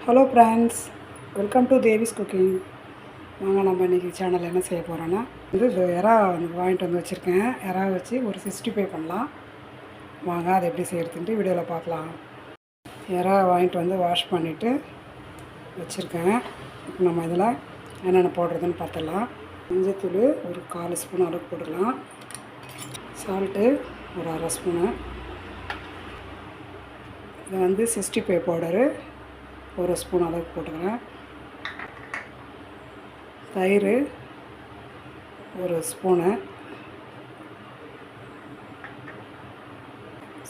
Hello friends, welcome to Devi's cooking. வாங்க நம்ம இன்றைக்கி சேனலில் என்ன செய்ய போகிறோன்னா இது எறா வாங்கிட்டு வந்து வச்சுருக்கேன். எறா வச்சு ஒரு 65 பண்ணலாம். வாங்க அதை எப்படி செய்கிறதுன்ட்டு வீடியோவில் பார்க்கலாம். எறா வாங்கிட்டு வந்து வாஷ் பண்ணிவிட்டு வச்சுருக்கேன். இப்போ நம்ம இதில் என்னென்ன போடுறதுன்னு பார்த்துடலாம். மஞ்சத்தூள் ஒரு 1/4 ஸ்பூன் அளவுக்கு போட்டுக்கலாம். சால்ட்டு ஒரு 1/2 ஸ்பூனு. இது வந்து 65 பவுடரு 1 ஸ்பூன் அளவுக்கு போட்டுக்கிறேன். தயிர் 1 ஸ்பூனு.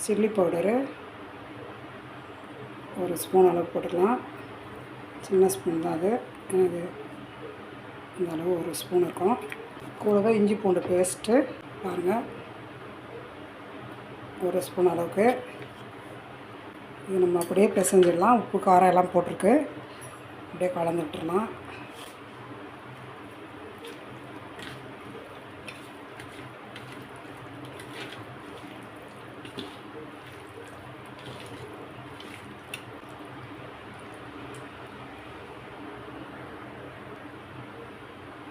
சில்லி பவுடரு 1 ஸ்பூன் அளவுக்கு போட்டுக்கலாம். சின்ன ஸ்பூன் தான் அது, எனக்கு இந்த அளவு 1 ஸ்பூன் இருக்கும். கூடவே இஞ்சி பூண்டு பேஸ்ட்டு பாருங்கள் 1 ஸ்பூன் அளவுக்கு. இது நம்ம அப்படியே பிசைஞ்சிடலாம். உப்பு காரம் எல்லாம் போட்டிருக்கு, அப்படியே கலந்து விட்டுடலாம்.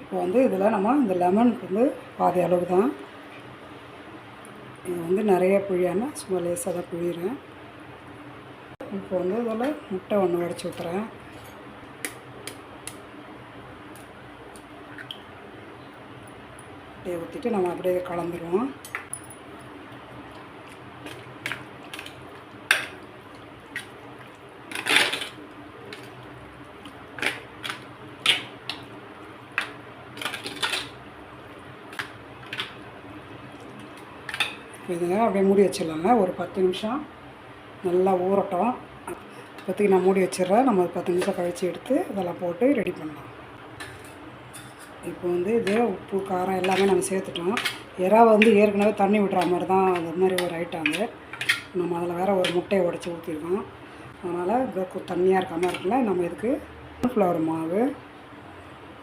இப்போ வந்து இதில் நம்ம இந்த லெமனுக்கு வந்து பாதி அளவு தான். இது வந்து நிறைய புழியாமல் சும்மா லேசாக தான் புழிகிறேன். இப்போ வந்து இதில் முட்டை ஒன்று உடச்சி ஊற்றுறேன். அப்படியே ஊற்றிட்டு நம்ம அப்படியே கலந்துருவோம். இதை அப்படியே மூடி வச்சிடலாங்க. ஒரு 10 நிமிஷம் நல்லா ஊறட்டும். இப்போதைக்கு நான் மூடி வச்சிடுறேன். நம்ம 10 நிமிஷம் கழித்து எடுத்து இதெல்லாம் போட்டு ரெடி பண்ணலாம். இப்போ வந்து இது உப்பு காரம் எல்லாமே நம்ம சேர்த்துட்டோம். எறா வந்து ஏற்கனவே தண்ணி விடுற மாதிரி தான் அது மாதிரி ஒரு ஐட்டம். அது நம்ம அதில் வேறு ஒரு முட்டையை உடச்சி ஊற்றிருக்கோம். அதனால் இது தண்ணியாக இருக்காமல் இருக்குல்ல, நம்ம இதுக்கு கார்ன்ஃப்ளவர் மாவு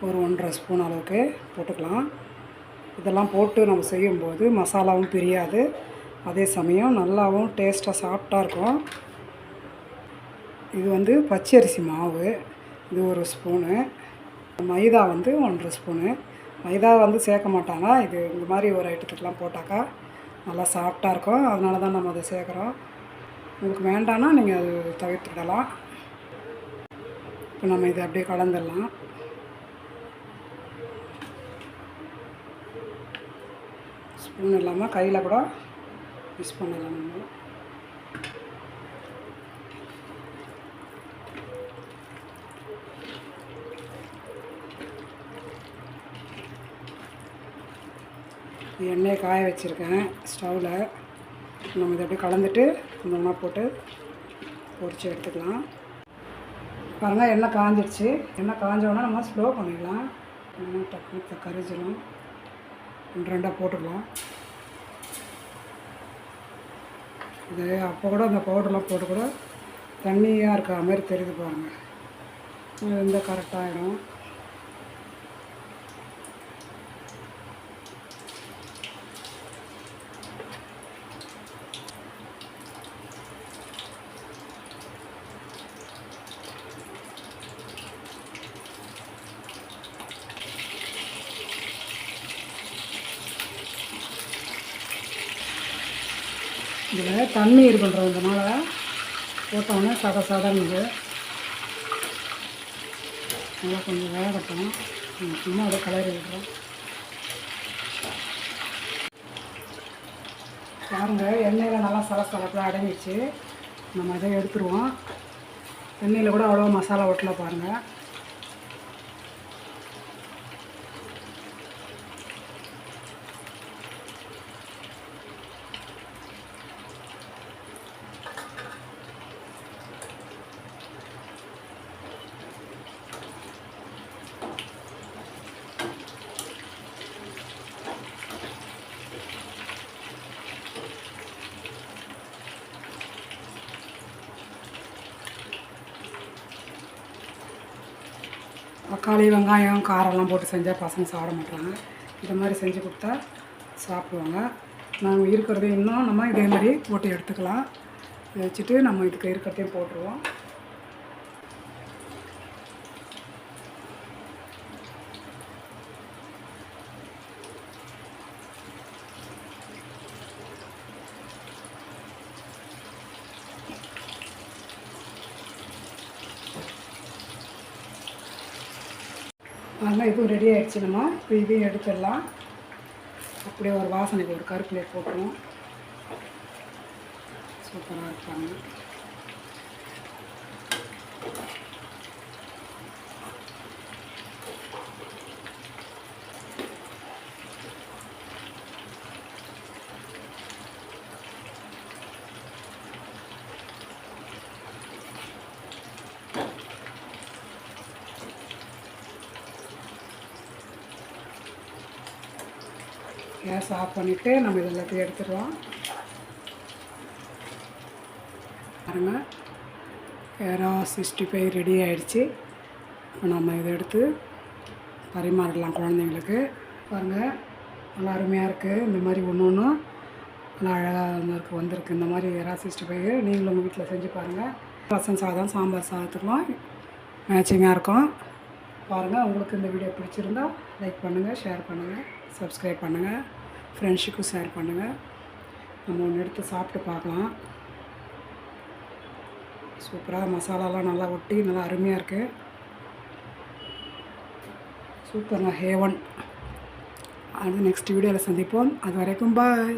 ஒரு 1.5 ஸ்பூன் அளவுக்கு போட்டுக்கலாம். இதெல்லாம் போட்டு நம்ம செய்யும்போது மசாலாவும் பிரியாது, அதே சமயம் நல்லாவும் டேஸ்ட்டாக சாஃப்டாக இருக்கும். இது வந்து பச்சரிசி மாவு, இது 1 ஸ்பூனு. மைதா வந்து 1.5 ஸ்பூனு. மைதா வந்து சேர்க்க மாட்டாங்க. இது இந்த மாதிரி ஒரு ஐட்டத்துக்கெலாம் போட்டாக்கா நல்லா சாஃப்டாக இருக்கும். அதனால தான் நம்ம அதை சேர்க்குறோம். உங்களுக்கு வேண்டான்னா நீங்கள் அது தவிர்த்துடலாம். இப்போ நம்ம இதை அப்படியே கலந்துடலாம். ஸ்பூன் இல்லாமல் கையில் கூட யூஸ் பண்ணலாம். நம்ம எண்ணெயை காய வச்சுருக்கேன் ஸ்டவ்வில். நம்ம இதை அப்படியே கலந்துட்டு கொஞ்சமாக போட்டு பொரித்து எடுத்துக்கலாம். பாருங்கள், எண்ணெய் காஞ்சிடுச்சு. எண்ணெய் காஞ்சோன்னா நம்ம ஸ்லோ பண்ணிடலாம். டக்கு கரிஞ்சிடும். 2 போட்டுடலாம். இது அப்போ கூட அந்த பவுடர்லாம் போட்டு கூட தண்ணியாக இருக்கிற மாதிரி தெரியுது பாருங்கள். இது வந்து கரெக்டாகிடும். இதில் தண்ணி இருக்குன்றதுனால போட்டோன்னே சடன்னு நல்லா கொஞ்சம் வேகட்டும். சும்மா அதை கலரி விடுறோம். பாருங்கள், எண்ணெயில் நல்லா சலசலப்பெலாம் அடங்கிடுச்சு. நம்ம இதை எடுத்துருவோம். எண்ணெயில் கூட அவ்வளோ மசாலா ஒட்டல பாருங்கள். தக்காளி வெங்காயம் காரெல்லாம் போட்டு செஞ்சால் பசங்க சாப்பிட மாட்டாங்க. இந்த மாதிரி செஞ்சு கொடுத்தா சாப்பிடுவாங்க. நாங்கள் இருக்கிறது இன்னும் நம்ம இதே மாதிரி போட்டு எடுத்துக்கலாம். இதை வச்சுட்டு நம்ம இதுக்கு இருக்கிறதையும் போட்டுருவோம். அதனால் இதுவும் ரெடி ஆகிடுச்சு. நம்ம இப்போ இதையும் எடுத்துடலாம். அப்படியே ஒரு வாசனைக்கு ஒரு கருப்பிலே போட்டுருவோம். சூப்பராக இருப்பாங்க. கேஸ் ஆஃப் பண்ணிவிட்டு நம்ம இது எல்லாத்தையும் எடுத்துடுவோம். பாருங்கள், எறா 65 ரெடி ஆகிடுச்சு. இப்போ நம்ம இதை எடுத்து பரிமாறலாம் குழந்தைங்களுக்கு. பாருங்கள், நல்லா அருமையாக இருக்குது. இந்த மாதிரி ஒன்று ஒன்றும் நல்லா அழகாக இருக்குது வந்திருக்கு. இந்த மாதிரி எறா 65 நீங்களும் உங்கள் வீட்டில் செஞ்சு பாருங்கள். ரசம் சாதம், சாம்பார் சாதத்துக்குலாம் மேட்சிங்காக இருக்கும். பாருங்கள், உங்களுக்கு இந்த வீடியோ பிடிச்சிருந்தா லைக் பண்ணுங்கள், ஷேர் பண்ணுங்கள், சப்ஸ்கிரைப் பண்ணுங்கள், ஃப்ரெண்ட்ஸுக்கும் ஷேர் பண்ணுங்கள். நம்ம ஒன்று எடுத்து சாப்பிட்டு பார்க்கலாம். சூப்பராக மசாலாலாம் நல்லா ஒட்டி நல்லா அருமையாக இருக்குது. சூப்பருங்க, ஹேவன். அது நெக்ஸ்ட் வீடியோவில் சந்திப்போம். அது வரைக்கும் பாய்.